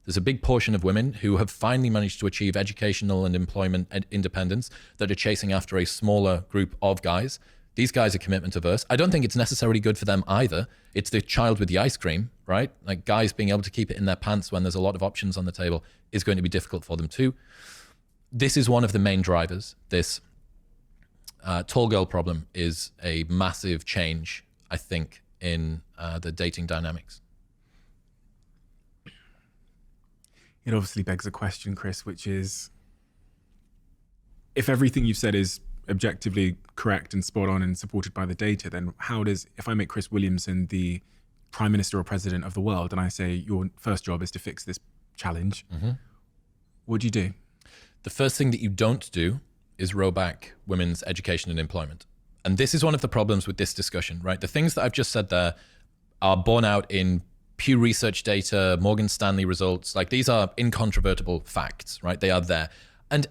There's a big portion of women who have finally managed to achieve educational and employment independence that are chasing after a smaller group of guys. These guys are commitment averse. I don't think it's necessarily good for them either. It's the child with the ice cream, right? Like guys being able to keep it in their pants when there's a lot of options on the table is going to be difficult for them too. This is one of the main drivers. This tall girl problem is a massive change, I think, in the dating dynamics. It obviously begs a question, Chris, which is, if everything you've said is objectively correct and spot on and supported by the data, then how does, if I make Chris Williamson the prime minister or president of the world and I say your first job is to fix this challenge, what do you do? The first thing that you don't do is roll back women's education and employment. And this is one of the problems with this discussion, right? The things that I've just said there are borne out in Pew Research data, Morgan Stanley results. Like these are incontrovertible facts, right? They are there. And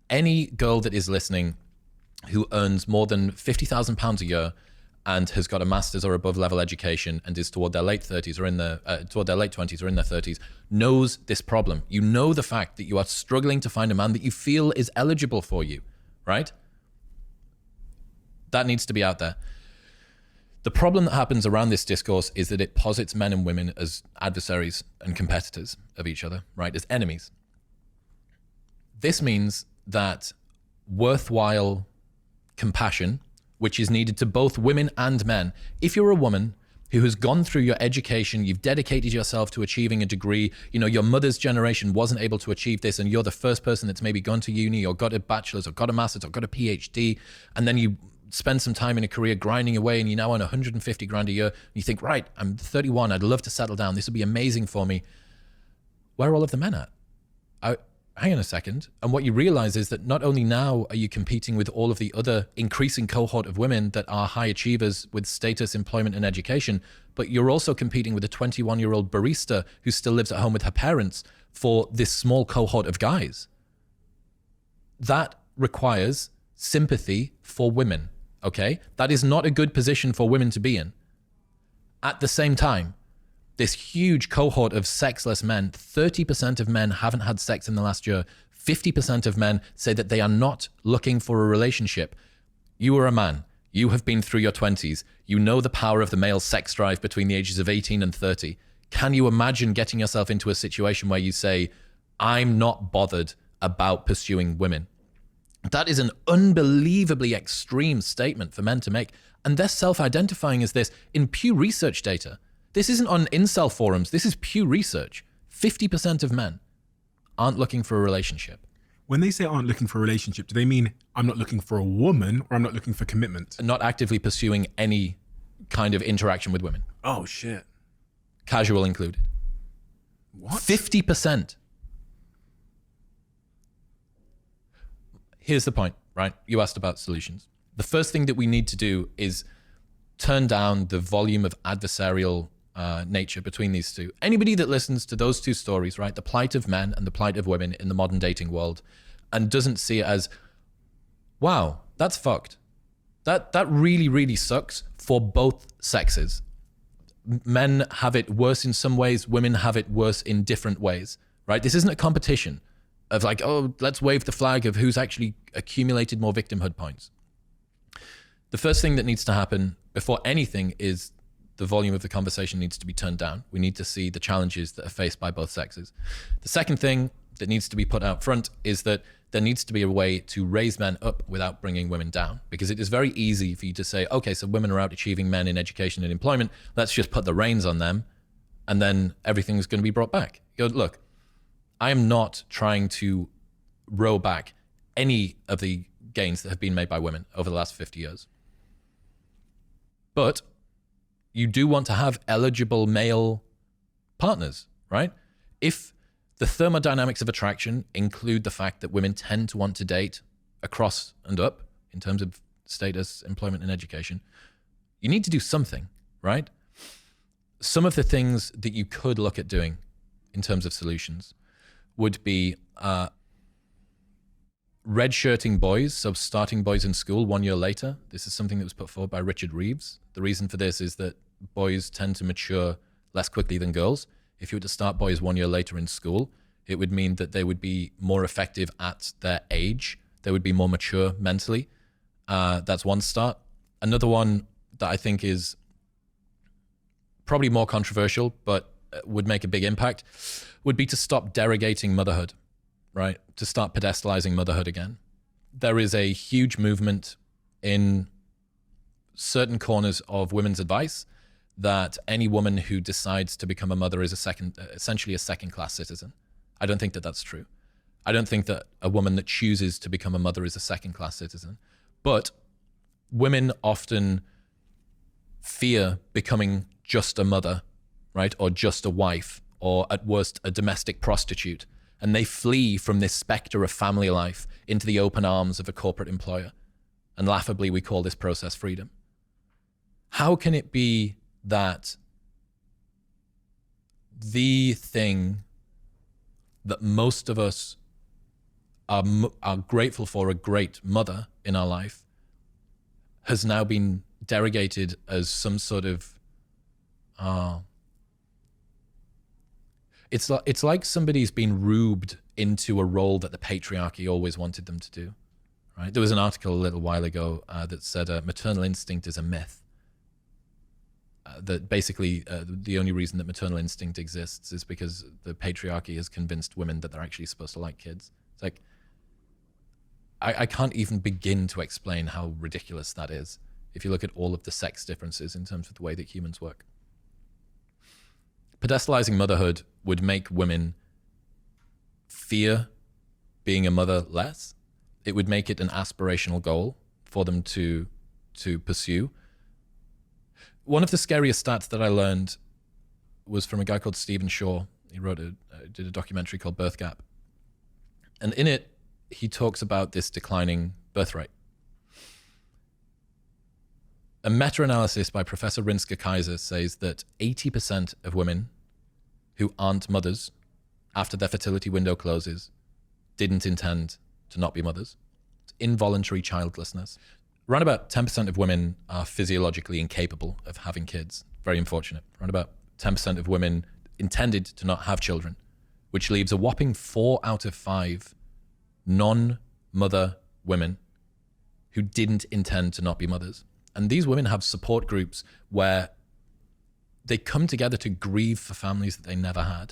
any girl that is listening who earns more than £50,000 a year and has got a master's or above level education and is toward their late 30s or in their toward their late 20s or in their 30s knows this problem. You know the fact that you are struggling to find a man that you feel is eligible for you, right? That needs to be out there. The problem that happens around this discourse is that it posits men and women as adversaries and competitors of each other, right? As enemies. This means that worthwhile compassion, which is needed to both women and men. If you're a woman who has gone through your education, you've dedicated yourself to achieving a degree, you know, your mother's generation wasn't able to achieve this and you're the first person that's maybe gone to uni or got a bachelor's or got a master's or got a PhD, and then you spend some time in a career grinding away and you now earn 150 grand a year, and you think, right, I'm 31, I'd love to settle down, this would be amazing for me. Where are all of the men at? Hang on a second. And what you realize is that not only now are you competing with all of the other increasing cohort of women that are high achievers with status, employment, and education, but you're also competing with a 21-year-old barista who still lives at home with her parents for this small cohort of guys. That requires sympathy for women, okay? That is not a good position for women to be in. At the same time, this huge cohort of sexless men, 30% of men haven't had sex in the last year. 50% of men say that they are not looking for a relationship. You are a man. You have been through your 20s. You know the power of the male sex drive between the ages of 18 and 30. Can you imagine getting yourself into a situation where you say, I'm not bothered about pursuing women? That is an unbelievably extreme statement for men to make. And they're self-identifying as this in Pew Research data. This isn't on incel forums. This is Pew Research. 50% of men aren't looking for a relationship. When they say aren't looking for a relationship, do they mean I'm not looking for a woman or I'm not looking for commitment? Not actively pursuing any kind of interaction with women. Oh, shit. Casual included. What? 50%. Here's the point, right? You asked about solutions. The first thing that we need to do is turn down the volume of adversarial nature between these two. Anybody that listens to those two stories, right, the plight of men and the plight of women in the modern dating world, and doesn't see it as, wow, that's fucked. That really, really sucks for both sexes. Men have it worse in some ways, women have it worse in different ways, right? This isn't a competition of like, oh, let's wave the flag of who's actually accumulated more victimhood points. The first thing that needs to happen before anything is the volume of the conversation needs to be turned down. We need to see the challenges that are faced by both sexes. The second thing that needs to be put out front is that there needs to be a way to raise men up without bringing women down, because it is very easy for you to say, okay, so women are out achieving men in education and employment. Let's just put the reins on them and then everything's going to be brought back. You go, look, I am not trying to roll back any of the gains that have been made by women over the last 50 years. But you do want to have eligible male partners, right? If the thermodynamics of attraction include the fact that women tend to want to date across and up in terms of status, employment, and education, you need to do something, right? Some of the things that you could look at doing in terms of solutions would be redshirting boys, so starting boys in school 1 year later. This is something that was put forward by Richard Reeves. The reason for this is that boys tend to mature less quickly than girls. if you were to start boys 1 year later in school, it would mean that they would be more effective at their age. They would be more mature mentally. That's one start. Another one that I think is probably more controversial, but would make a big impact, would be to stop derogating motherhood, right? To start pedestalizing motherhood again. There is a huge movement in certain corners of women's advice that any woman who decides to become a mother is essentially a second-class citizen. I don't think that that's true. I don't think that a woman that chooses to become a mother is a second-class citizen. But women often fear becoming just a mother, right? Or just a wife, or at worst, a domestic prostitute. And they flee from this specter of family life into the open arms of a corporate employer. And laughably, we call this process freedom. How can it be that the thing that most of us are grateful for, a great mother in our life, has now been derogated as some sort of it's like somebody's been rubed into a role that the patriarchy always wanted them to do, right? There was an article a little while ago that said maternal instinct is a myth. That basically the only reason that maternal instinct exists is because the patriarchy has convinced women that they're actually supposed to like kids. It's like, I can't even begin to explain how ridiculous that is if you look at all of the sex differences in terms of the way that humans work. Pedestalizing motherhood would make women fear being a mother less. It would make it an aspirational goal for them to pursue. One of the scariest stats that I learned was from a guy called Stephen Shaw. He did a documentary called Birth Gap. And in it, he talks about this declining birth rate. A meta-analysis by Professor Rinska Kaiser says that 80% of women who aren't mothers after their fertility window closes didn't intend to not be mothers. It's involuntary childlessness. Around about 10% of women are physiologically incapable of having kids. Very unfortunate. Around about 10% of women intended to not have children, which leaves a whopping 4 out of 5 non-mother women who didn't intend to not be mothers. And these women have support groups where they come together to grieve for families that they never had.